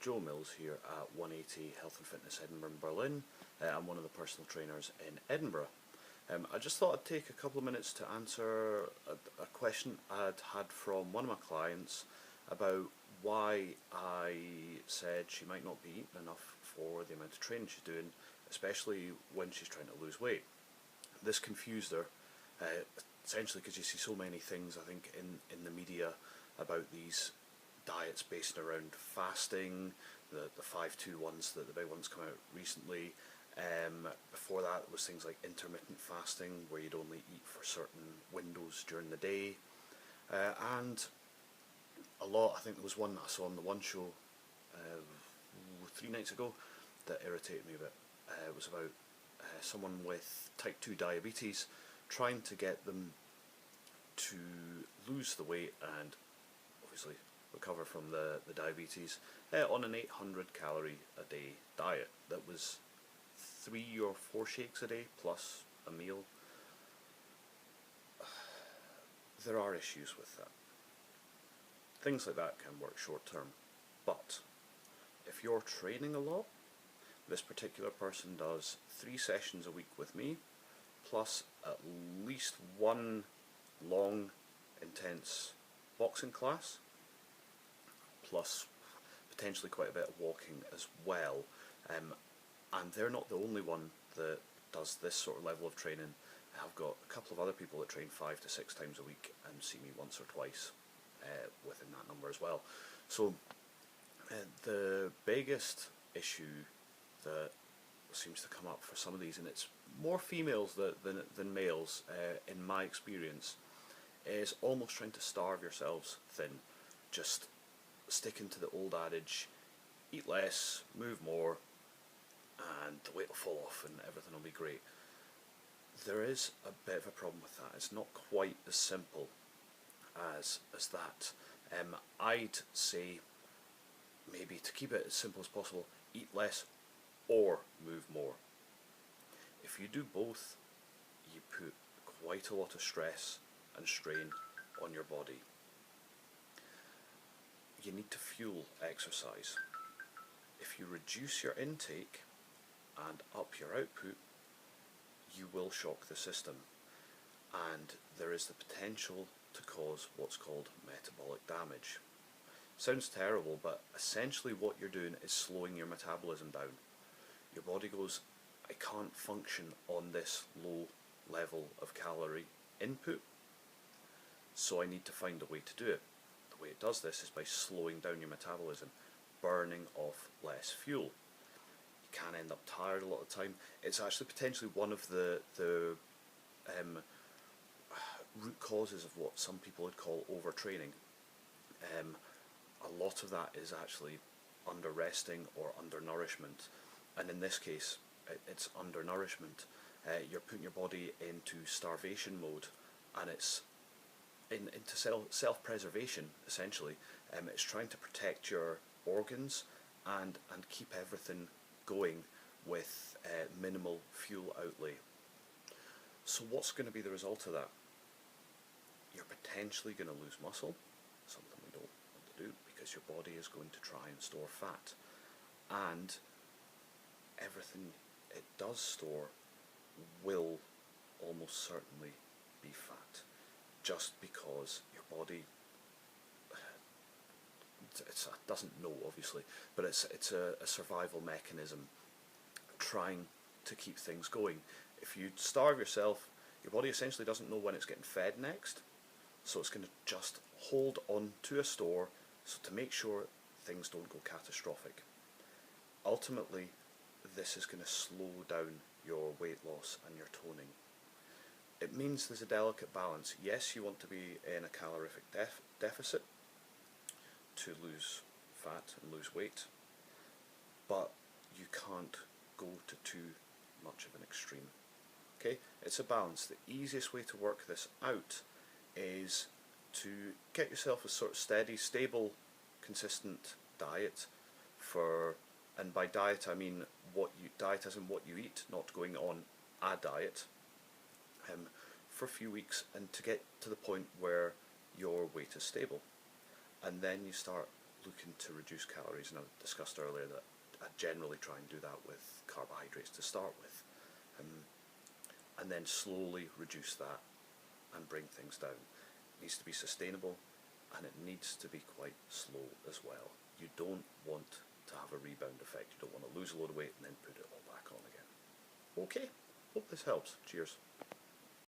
Joe Mills here at 180 Health and Fitness Edinburgh and Berlin. I'm one of the personal trainers in Edinburgh. I just thought I'd take a couple of minutes to answer a question I'd had from one of my clients about why I said she might not be eating enough for the amount of training she's doing, especially when she's trying to lose weight. This confused her, essentially because you see so many things, I think, in the media about these diets based around fasting, the 5-2 ones, the big ones come out recently. Before that was things like intermittent fasting, where you'd only eat for certain windows during the day, and a lot. I think there was one that I saw on the One Show 3 nights ago that irritated me a bit. It was about someone with type 2 diabetes trying to get them to lose the weight and obviously recover from the diabetes on an 800 calorie a day diet that was 3 or 4 shakes a day plus a meal. There are issues with that. Things like that can work short term, but if you're training a lot, this particular person does 3 sessions a week with me, plus at least 1 long, intense boxing class, plus potentially quite a bit of walking as well. And they're not the only one that does this sort of level of training. I've got a couple of other people that train 5 to 6 times a week and see me once or twice within that number as well. So the biggest issue that seems to come up for some of these, and it's more females than males in my experience, is almost trying to starve yourselves thin. Just sticking to the old adage, eat less, move more, and the weight will fall off and everything will be great. There is a bit of a problem with that. It's not quite as simple as that. I'd say, maybe to keep it as simple as possible, eat less or move more. If you do both, you put quite a lot of stress and strain on your body. You need to fuel exercise. If you reduce your intake and up your output, you will shock the system, and there is the potential to cause what's called metabolic damage. Sounds terrible, but essentially what you're doing is slowing your metabolism down. Your body goes, I can't function on this low level of calorie input, so I need to find a way to do it. The way it does this is by slowing down your metabolism, burning off less fuel. You can end up tired a lot of the time. It's actually potentially one of the root causes of what some people would call overtraining. A lot of that is actually under resting or undernourishment, and in this case it's undernourishment. You're putting your body into starvation mode, and it's into self-preservation essentially. It's trying to protect your organs and keep everything going with minimal fuel outlay. So what's going to be the result of that? You're potentially going to lose muscle, something we don't want to do, because your body is going to try and store fat, and everything it does store will almost certainly be fat, just because your body it doesn't know, obviously, but it's a survival mechanism trying to keep things going. If you starve yourself, your body essentially doesn't know when it's getting fed next, so it's going to just hold on to a store so to make sure things don't go catastrophic. Ultimately, this is going to slow down your weight loss and your toning. It means there's a delicate balance. Yes, you want to be in a calorific deficit to lose fat and lose weight, but you can't go to too much of an extreme. Okay, it's a balance. The easiest way to work this out is to get yourself a sort of steady, stable, consistent diet for, and by diet I mean diet as in what you eat, not going on a diet, for a few weeks, and to get to the point where your weight is stable. And then you start looking to reduce calories, and I discussed earlier that I generally try and do that with carbohydrates to start with, and then slowly reduce that and bring things down. It needs to be sustainable, and it needs to be quite slow as well. You don't want to have a rebound effect. You don't want to lose a load of weight and then put it all back on again. Okay, hope this helps. Cheers.